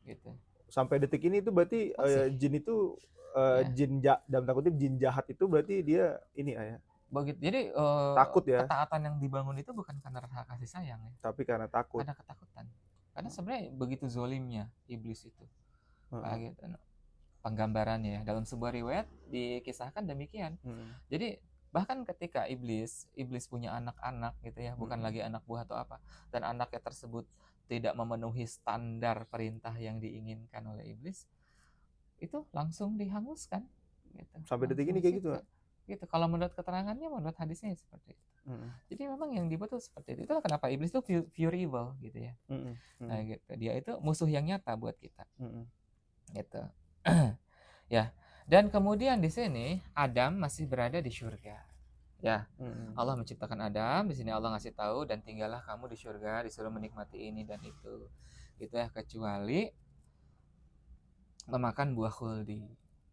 Gitu. Sampai detik ini itu berarti jin itu jin dalam tanda kutip jin jahat itu berarti dia ini ya. Begitu. Jadi takut ya. Ketaatan yang dibangun itu bukan karena rasa kasih sayang ya. Tapi karena takut. Karena ketakutan. Karena sebenarnya begitu zolimnya iblis itu. Kayak gitu. Penggambarannya ya, dalam sebuah riwayat dikisahkan demikian. Jadi bahkan ketika iblis punya anak-anak gitu ya, bukan lagi anak buah atau apa, dan anaknya tersebut tidak memenuhi standar perintah yang diinginkan oleh iblis, itu langsung dihanguskan gitu. Sampai detik ini kayak gitu gak? Gitu. Kalau menurut keterangannya, menurut hadisnya seperti itu. Jadi memang yang dibuat itu seperti itu. Itulah kenapa iblis itu pure evil gitu ya. Nah, gitu. Dia itu musuh yang nyata buat kita. Gitu. Ya. Dan kemudian di sini Adam masih berada di surga. Ya. Allah menciptakan Adam, di sini Allah ngasih tahu, dan tinggallah kamu di surga, disuruh menikmati ini dan itu. Gitu ya, kecuali memakan buah khuldi.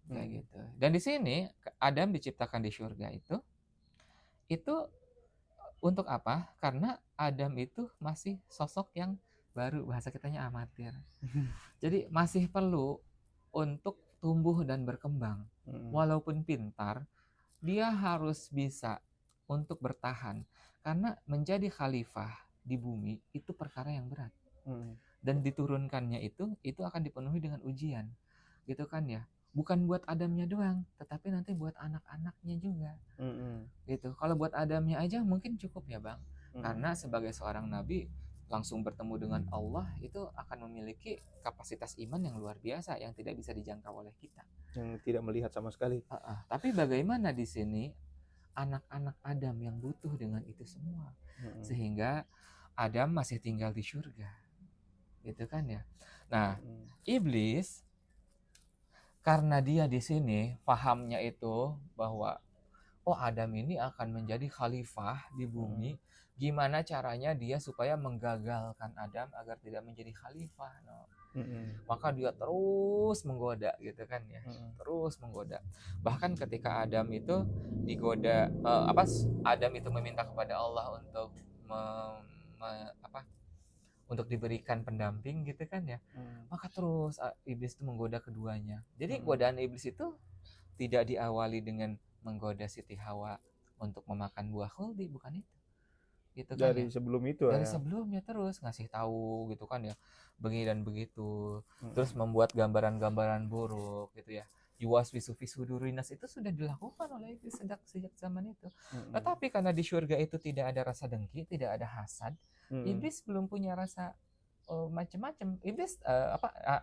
Kayak gitu. Dan di sini Adam diciptakan di surga itu untuk apa? Karena Adam itu masih sosok yang baru, bahasa kitanya amatir. Jadi masih perlu untuk tumbuh dan berkembang. Walaupun pintar, dia harus bisa untuk bertahan. Karena menjadi khalifah di bumi itu perkara yang berat. Dan diturunkannya itu akan dipenuhi dengan ujian. Gitu kan ya. Bukan buat Adamnya doang, tetapi nanti buat anak-anaknya juga. Gitu. Kalau buat Adamnya aja mungkin cukup ya, Bang. Karena sebagai seorang nabi langsung bertemu dengan Allah itu akan memiliki kapasitas iman yang luar biasa yang tidak bisa dijangkau oleh kita. Yang tidak melihat sama sekali. Tapi bagaimana di sini anak-anak Adam yang butuh dengan itu semua, sehingga Adam masih tinggal di surga, gitu kan ya. Nah, iblis karena dia di sini pahamnya itu bahwa Adam ini akan menjadi khalifah di bumi. Gimana caranya dia supaya menggagalkan Adam agar tidak menjadi khalifah? Maka dia terus menggoda, gitu kan ya, terus menggoda. Bahkan ketika Adam itu digoda, Adam itu meminta kepada Allah untuk untuk diberikan pendamping, gitu kan ya. Maka terus iblis itu menggoda keduanya. Jadi godaan iblis itu tidak diawali dengan menggoda Siti Hawa untuk memakan buah khuldi, bukan itu. Gitu kan dari ya. sebelum itu dari sebelumnya terus ngasih tahu, gitu kan ya, begini dan begitu. Terus membuat gambaran-gambaran buruk, gitu ya. Yuwaswisu fi sudurinas itu sudah dilakukan oleh iblis sejak zaman itu. Tetapi karena di surga itu tidak ada rasa dengki, tidak ada hasad, iblis belum punya rasa macam-macam. Iblis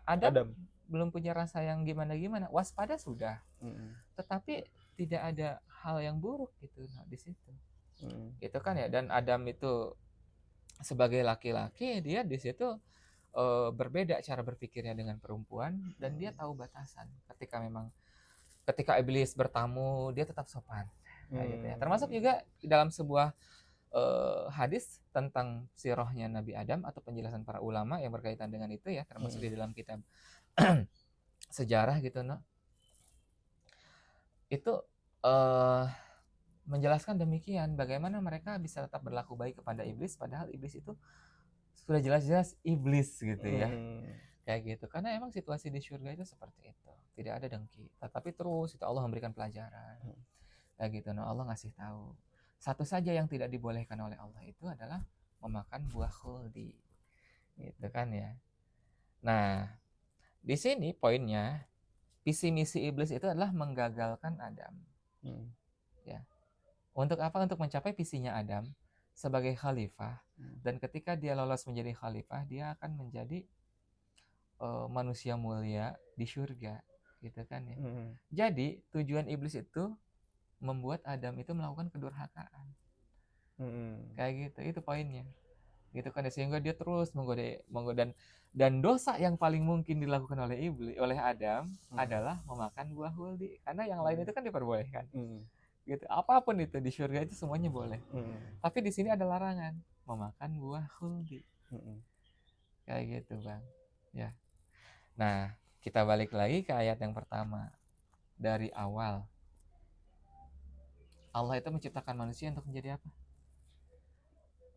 Adam belum punya rasa yang gimana-gimana. Waspada sudah. Tetapi tidak ada hal yang buruk gitu di situ. Gitu kan ya. Dan Adam itu sebagai laki-laki, dia di situ berbeda cara berpikirnya dengan perempuan, dan dia tahu batasan. Ketika iblis bertamu, dia tetap sopan. Gitu ya. Termasuk juga dalam sebuah hadis tentang sirahnya Nabi Adam atau penjelasan para ulama yang berkaitan dengan itu ya, termasuk di dalam kitab sejarah gitu, itu menjelaskan demikian, bagaimana mereka bisa tetap berlaku baik kepada iblis padahal iblis itu sudah jelas-jelas iblis, gitu ya. Kayak gitu. Karena emang situasi di surga itu seperti itu, tidak ada dengki, tetapi terus itu Allah memberikan pelajaran. Kayak gitu. Allah ngasih tahu. Satu saja yang tidak dibolehkan oleh Allah itu adalah memakan buah khuldi. Gitu kan ya. Nah, di sini poinnya, visi misi iblis itu adalah menggagalkan Adam. Ya. Untuk apa? Untuk mencapai visinya Adam sebagai khalifah. Dan ketika dia lolos menjadi khalifah, dia akan menjadi manusia mulia di surga, gitu kan ya. Jadi tujuan iblis itu membuat Adam itu melakukan kedurhakaan. Kayak gitu, itu poinnya. Gitu kan, sehingga dia terus menggoda, dan dosa yang paling mungkin dilakukan oleh Adam adalah memakan buah khuldi. Karena yang lain itu kan diperbolehkan. Gitu. Apapun itu di surga itu semuanya boleh. Tapi di sini ada larangan, memakan buah khuldi. Kayak gitu, Bang. Ya. Nah, kita balik lagi ke ayat yang pertama. Dari awal Allah itu menciptakan manusia untuk menjadi apa?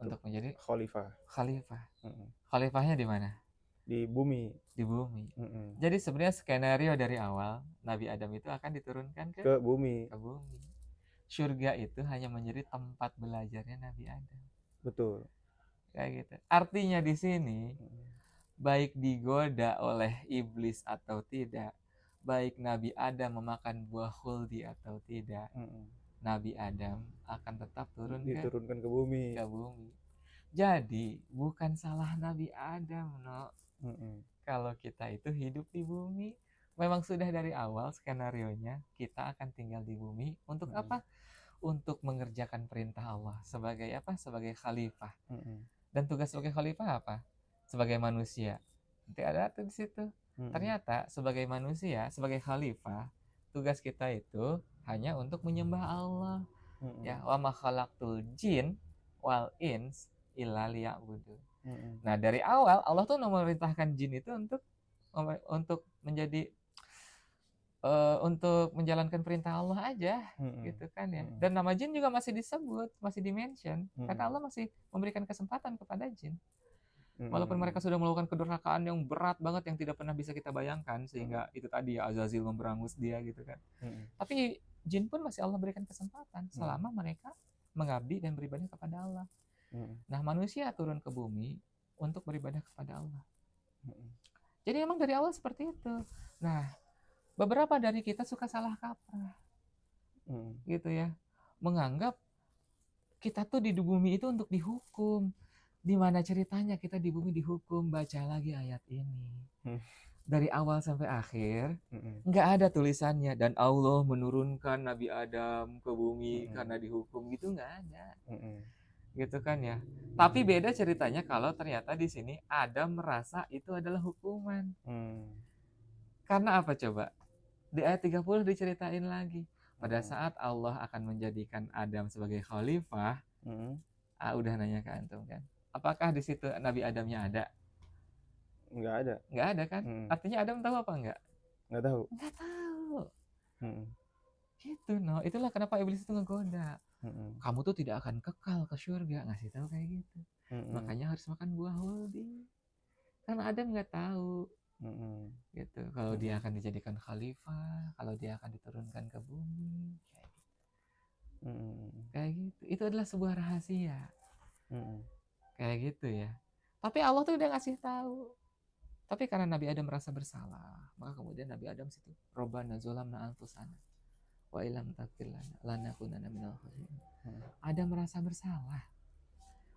Untuk menjadi khalifah. Khalifahnya di mana? Di bumi. Jadi sebenarnya skenario dari awal Nabi Adam itu akan diturunkan ke bumi. Surga itu hanya menjadi tempat belajarnya Nabi Adam. Betul. Kayak gitu. Artinya di sini baik digoda oleh iblis atau tidak, baik Nabi Adam memakan buah khuldi atau tidak, Nabi Adam akan tetap diturunkan ke bumi. Jadi bukan salah Nabi Adam, kalau kita itu hidup di bumi. Memang sudah dari awal skenarionya kita akan tinggal di bumi untuk apa? Untuk mengerjakan perintah Allah sebagai apa? Sebagai khalifah. Dan tugas sebagai khalifah apa? Sebagai manusia. Nanti ada tuh di situ. Ternyata sebagai manusia, sebagai khalifah, tugas kita itu hanya untuk menyembah Allah. Ya, wa ma khalaqtul jin wal ins illa liya'budun. Nah, dari awal Allah tuh memerintahkan jin itu untuk menjadi untuk menjalankan perintah Allah aja, gitu kan ya. Dan nama jin juga masih disebut, masih dimention, karena Allah masih memberikan kesempatan kepada jin. Walaupun mereka Mm. sudah melakukan kedurhakaan yang berat banget yang tidak pernah bisa kita bayangkan, sehingga itu tadi ya Azazil memberangus dia gitu kan. Mm. Tapi jin pun masih Allah berikan kesempatan Mm. selama mereka mengabdi dan beribadah kepada Allah. Mm. Nah, manusia turun ke bumi untuk beribadah kepada Allah. Mm. Jadi emang dari awal seperti itu. Nah, beberapa dari kita suka salah kaprah gitu ya, menganggap kita tuh di bumi itu untuk dihukum. Di mana ceritanya kita di bumi dihukum? Baca lagi ayat ini. Dari awal sampai akhir, nggak ada tulisannya. Dan Allah menurunkan Nabi Adam ke bumi karena dihukum. Gitu nggak ada. Gitu kan ya. Tapi beda ceritanya kalau ternyata di sini Adam merasa itu adalah hukuman. Karena apa coba? Di ayat 30 diceritain lagi. Pada saat Allah akan menjadikan Adam sebagai khalifah, udah nanya ke antum kan. Apakah di situ Nabi Adamnya ada? Nggak ada. Nggak ada kan? Artinya Adam tahu apa enggak? Nggak tahu. Nggak tahu. Gitu, no. Itulah kenapa iblis itu ngegoda. Kamu tuh tidak akan kekal ke surga, ngasih tahu kayak gitu. Makanya harus makan buah huldi. Karena Adam nggak tahu. Gitu. Kalau dia akan dijadikan khalifah, kalau dia akan diturunkan ke bumi, kayak gitu. Itu adalah sebuah rahasia. Kayak gitu ya. Tapi Allah tuh udah ngasih tahu. Tapi karena Nabi Adam merasa bersalah, maka kemudian Nabi Adam situ, Robbana zolamna anfusana wa ilam taghfir lana lanakunanna minal khasirin. Adam merasa bersalah.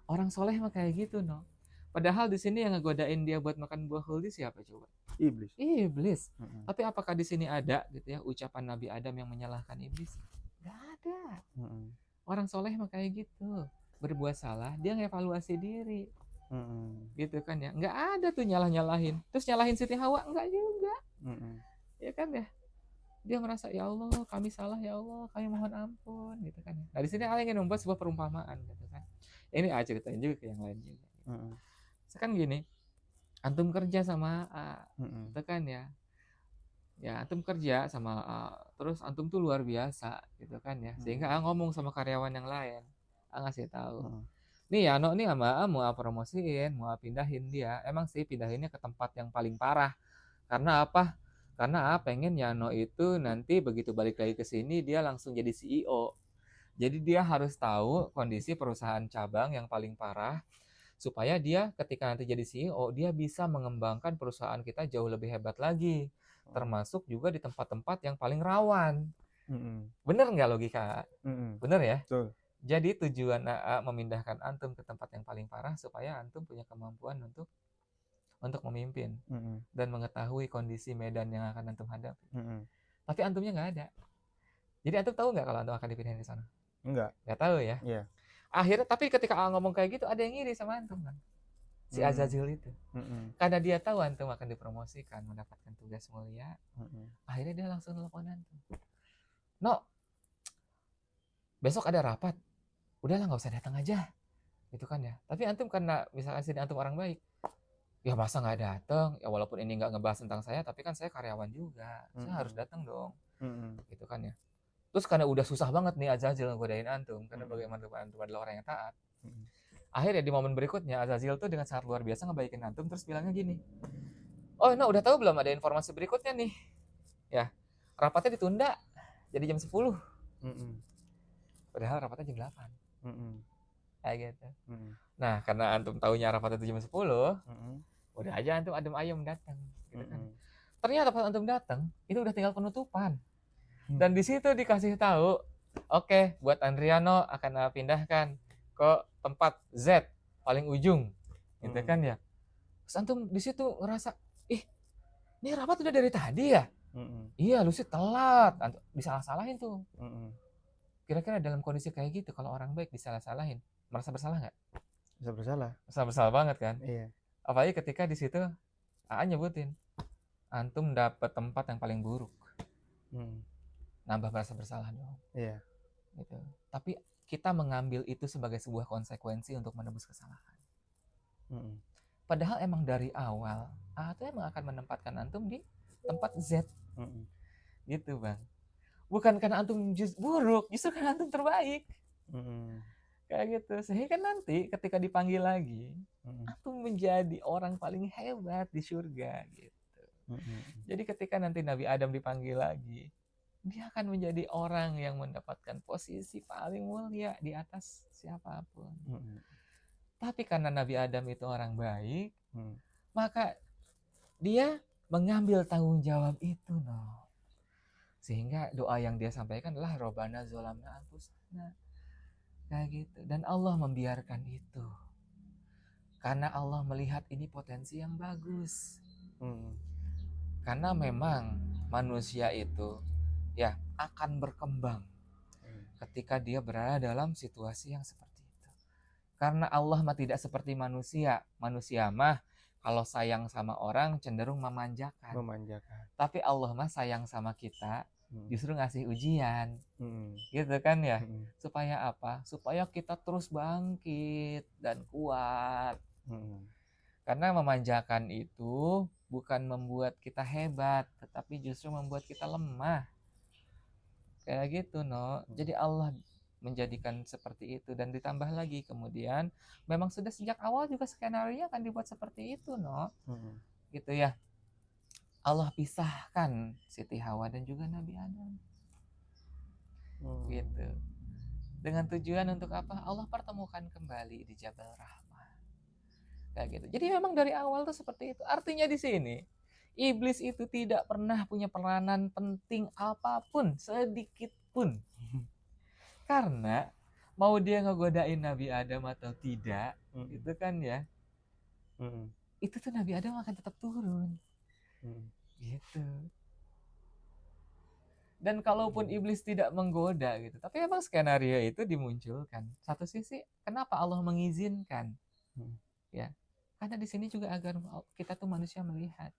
Orang soleh mah kayak gitu, no. Padahal di sini yang ngegodain dia buat makan buah huldi siapa coba? Iblis. Iblis. Tapi apakah di sini ada gitu ya ucapan Nabi Adam yang menyalahkan iblis? Gak ada. Orang soleh mah kayak gitu. Berbuat salah, dia ngevaluasi diri. Gitu kan ya. Nggak ada tuh nyalah-nyalahin. Terus nyalahin Siti Hawa? Nggak juga. Ya kan ya. Dia merasa, ya Allah kami salah, ya Allah kami mohon ampun. Gitu kan ya. Nah di sini Allah ingin membuat sebuah perumpamaan. Gitu kan. Ini ceritain juga ke yang lain juga. Sekarang gini. Antum kerja sama gitu kan ya. Ya antum kerja sama terus antum tuh luar biasa. Gitu kan ya. Sehingga ngomong sama karyawan yang lain. Ngasih tahu. Nih Yano nih sama mau promosiin, mau pindahin dia. Emang sih pindahinnya ke tempat yang paling parah. Karena apa? Karena pengen Yano itu nanti begitu balik lagi ke sini dia langsung jadi CEO. Jadi dia harus tahu kondisi perusahaan cabang yang paling parah supaya dia ketika nanti jadi CEO dia bisa mengembangkan perusahaan kita jauh lebih hebat lagi. Termasuk juga di tempat-tempat yang paling rawan. Bener nggak logika? Bener ya? Betul. Jadi tujuan memindahkan antum ke tempat yang paling parah supaya antum punya kemampuan untuk memimpin dan mengetahui kondisi medan yang akan antum hadapi. Tapi antumnya nggak ada. Jadi antum tahu nggak kalau antum akan dipindahin di sana? Nggak tahu ya. Iya. Akhirnya tapi ketika ngomong kayak gitu ada yang ngiri sama antum kan. Si Azazil itu. Karena dia tahu antum akan dipromosikan, mendapatkan tugas mulia. Akhirnya dia langsung telepon antum. No, besok ada rapat. Udahlah nggak usah datang aja. Gitu kan ya. Tapi antum karena misalkan sini antum orang baik. Ya masa nggak datang? Ya walaupun ini nggak ngebahas tentang saya, tapi kan saya karyawan juga. Saya harus datang dong. Gitu kan ya. Terus karena udah susah banget nih Azazil ngegodain antum. Karena bagaimana antum adalah orang yang taat. Akhirnya di momen berikutnya Azazil tuh dengan sangat luar biasa ngebaikin antum. Terus bilangnya gini. Oh no udah tahu belum ada informasi berikutnya nih. Ya rapatnya ditunda. Jadi jam 10. Padahal rapatnya jam 8. Kayak gitu. Nah karena antum taunya rapatnya jam 10. Udah aja antum adem ayem datang. Gitu kan. Ternyata pas antum datang itu udah tinggal penutupan. Dan di situ dikasih tahu, oke, buat Andriano akan pindahkan ke tempat Z paling ujung, gitu kan ya. Terus antum di situ ngerasa, ini rapat udah dari tadi ya? Iya, lu sih telat. Antum disalah-salahin tuh. Kira-kira dalam kondisi kayak gitu, kalau orang baik disalah-salahin, merasa bersalah nggak? Bisa bersalah. Merasa bersalah banget kan? Iya. Apalagi ketika di situ nyebutin, antum dapat tempat yang paling buruk. Nambah merasa bersalah dong. Iya. Gitu. Tapi kita mengambil itu sebagai sebuah konsekuensi untuk menebus kesalahan. Padahal emang dari awal itu emang akan menempatkan antum di tempat Z. Gitu bang. Bukan karena antum buruk, justru karena antum terbaik. Kayak gitu. Sehingga nanti ketika dipanggil lagi, antum menjadi orang paling hebat di surga gitu. Jadi ketika nanti Nabi Adam dipanggil lagi, dia akan menjadi orang yang mendapatkan posisi paling mulia di atas siapapun. Tapi karena Nabi Adam itu orang baik, maka dia mengambil tanggung jawab itu, no. Sehingga doa yang dia sampaikan adalah Robbana zolamna anfusana. Kayak gitu. Dan Allah membiarkan itu. Karena Allah melihat ini potensi yang bagus. Karena memang manusia itu ya akan berkembang ketika dia berada dalam situasi yang seperti itu. Karena Allah mah tidak seperti manusia. Manusia mah kalau sayang sama orang cenderung memanjakan. Tapi Allah mah sayang sama kita justru ngasih ujian. Gitu kan ya. Supaya apa? Supaya kita terus bangkit dan kuat. Karena memanjakan itu bukan membuat kita hebat, tetapi justru membuat kita lemah. Kayak gitu, no. Jadi Allah menjadikan seperti itu, dan ditambah lagi kemudian memang sudah sejak awal juga skenario akan dibuat seperti itu, no. Gitu ya. Allah pisahkan Siti Hawa dan juga Nabi Adam. Gitu. Dengan tujuan untuk apa? Allah pertemukan kembali di Jabal Rahmah. Kayak gitu. Jadi memang dari awal tuh seperti itu. Artinya di sini iblis itu tidak pernah punya peranan penting apapun, sedikit pun. Karena mau dia ngegodain Nabi Adam atau tidak, itu kan ya. Itu tuh Nabi Adam akan tetap turun. Gitu. Dan kalaupun iblis tidak menggoda gitu, tapi emang skenario itu dimunculkan. Satu sisi kenapa Allah mengizinkan? Ya. Karena di sini juga agar kita tuh manusia melihat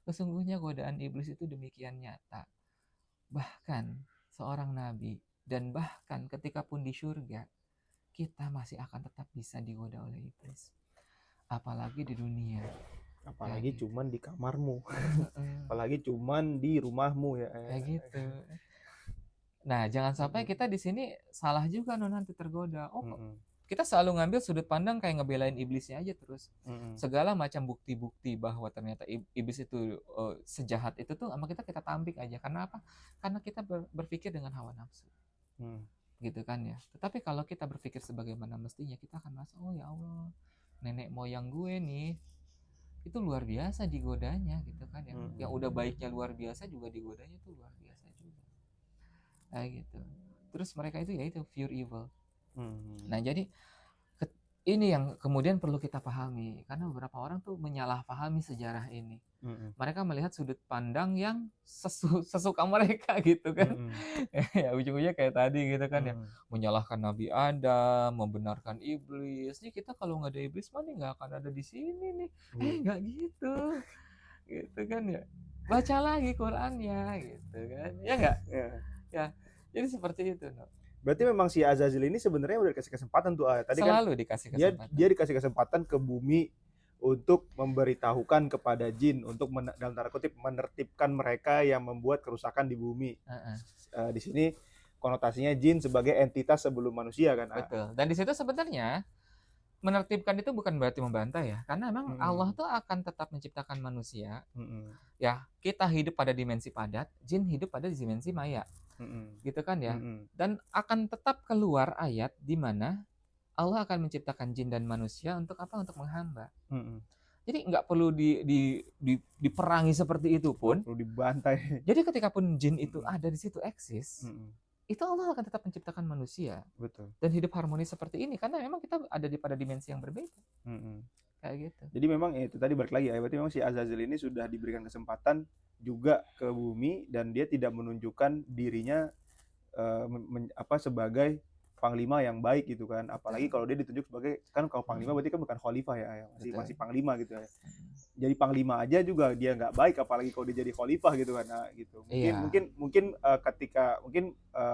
sesungguhnya godaan iblis itu demikian nyata. Bahkan seorang nabi dan bahkan ketika pun di surga kita masih akan tetap bisa digoda oleh iblis. Apalagi di dunia. Apalagi ya, cuman di kamarmu. Apalagi cuman di rumahmu ya. Kayak gitu. Nah, jangan sampai kita di sini salah juga nanti tergoda. Kita selalu ngambil sudut pandang kayak ngebelain iblisnya aja terus. Segala macam bukti-bukti bahwa ternyata iblis itu sejahat itu tuh sama kita tampik aja. Karena apa? Karena kita berpikir dengan hawa nafsu. Gitu kan ya. Tetapi kalau kita berpikir sebagaimana mestinya, kita akan merasa, oh ya Allah, nenek moyang gue nih itu luar biasa digodanya gitu kan ya. Yang udah baiknya luar biasa juga digodanya tuh luar biasa juga. Kayak gitu. Terus mereka itu ya itu pure evil. Nah, jadi ini yang kemudian perlu kita pahami, karena beberapa orang tuh menyalahpahami sejarah ini. Mereka melihat sudut pandang yang sesuka mereka gitu kan. Ya ujung-ujungnya kayak tadi gitu kan ya, menyalahkan Nabi Adam, membenarkan iblis. Nih kita kalau nggak ada iblis mah nih nggak akan ada di sini nih. Nggak gitu. Gitu kan ya. Baca lagi Qurannya gitu kan. Ya nggak? Ya. Jadi seperti itu, no. Berarti memang si Azazil ini sebenarnya udah dikasih kesempatan tuh. Tadi selalu kan dikasih kesempatan. Dia dikasih kesempatan ke bumi untuk memberitahukan kepada jin untuk dalam tanda kutip menertibkan mereka yang membuat kerusakan di bumi. Di sini konotasinya jin sebagai entitas sebelum manusia kan. Betul. Dan di situ sebenarnya menertibkan itu bukan berarti membantah ya, karena memang Allah tuh akan tetap menciptakan manusia. Ya, kita hidup pada dimensi padat, jin hidup pada dimensi maya. Gitu kan ya. Dan akan tetap keluar ayat di mana Allah akan menciptakan jin dan manusia untuk apa? Untuk menghamba. Jadi nggak perlu diperangi seperti itu pun. Perlu dibantai. Jadi ketika pun jin itu ada di situ eksis, itu Allah akan tetap menciptakan manusia. Betul. Dan hidup harmonis seperti ini karena memang kita ada pada dimensi yang berbeda. Kayak gitu. Jadi memang itu tadi balik lagi ya, berarti memang si Azazil ini sudah diberikan kesempatan juga ke bumi dan dia tidak menunjukkan dirinya sebagai panglima yang baik gitu kan. Apalagi kalau dia ditunjuk sebagai, kan kalau panglima berarti kan bukan khalifah ya, masih panglima gitu ya. Jadi panglima aja juga dia nggak baik, apalagi kalau dia jadi khalifah gitu kan. Nah, gitu. Mungkin ketika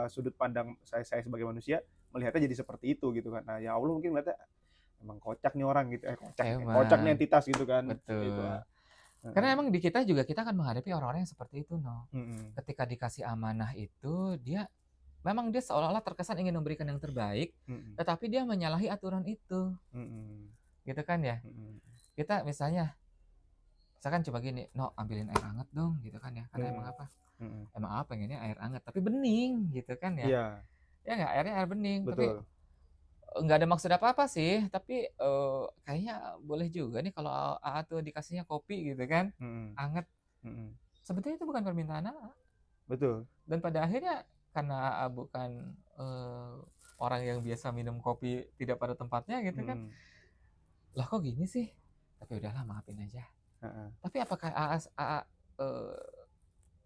sudut pandang saya sebagai manusia melihatnya jadi seperti itu gitu kan. Nah, ya Allah mungkin melihatnya emang kocak nih orang gitu, kocak nih entitas gitu kan. Betul. Gitu. Karena emang di kita juga kita akan menghadapi orang-orang yang seperti itu, no. Ketika dikasih amanah itu dia memang dia seolah-olah terkesan ingin memberikan yang terbaik, tetapi dia menyalahi aturan itu, gitu kan ya. Kita misalnya, misalkan coba gini, no ambilin air hangat dong, gitu kan ya, karena emang apa, pengennya air hangat, tapi bening, gitu kan ya. Iya, Ya nggak, airnya air bening, tapi betul. nggak ada maksud apa-apa sih, tapi kayaknya boleh juga nih kalau AA tuh dikasihnya kopi gitu kan, hangat. Sebetulnya itu bukan permintaan AA. Betul. Dan pada akhirnya karena AA bukan orang yang biasa minum kopi tidak pada tempatnya gitu kan, lah kok gini sih? Tapi udahlah maafin aja. Tapi apakah AA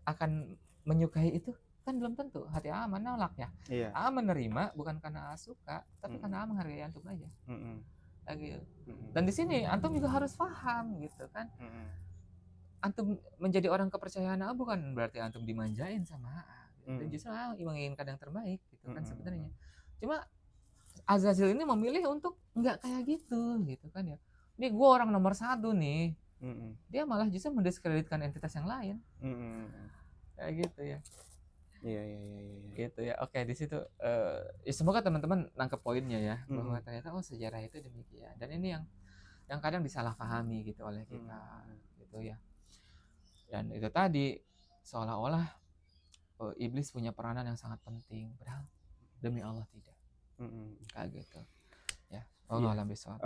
akan menyukai itu? Kan belum tentu. Hati AA menolak ya. Iya. AA menerima bukan karena AA suka, tapi karena AA menghargai antum aja. Gitu. Dan di sini antum juga harus paham gitu kan. Antum menjadi orang kepercayaan AA bukan berarti antum dimanjain sama AA. Dan justru AA menginginkan yang terbaik gitu kan sebenarnya. Cuma Azazil ini memilih untuk nggak kayak gitu kan ya. Ini gue orang nomor 1 nih. Dia malah justru mendiskreditkan entitas yang lain. Kayak gitu ya. Iya. Gitu ya. Oke, di situ ya semoga teman-teman nangkep poinnya ya, bahwa ternyata sejarah itu demikian. Dan ini yang kadang disalahpahami gitu oleh kita gitu ya. Dan itu tadi seolah-olah iblis punya peranan yang sangat penting, padahal demi Allah tidak. Kayak gitu. Ya. Allah alam bisawab.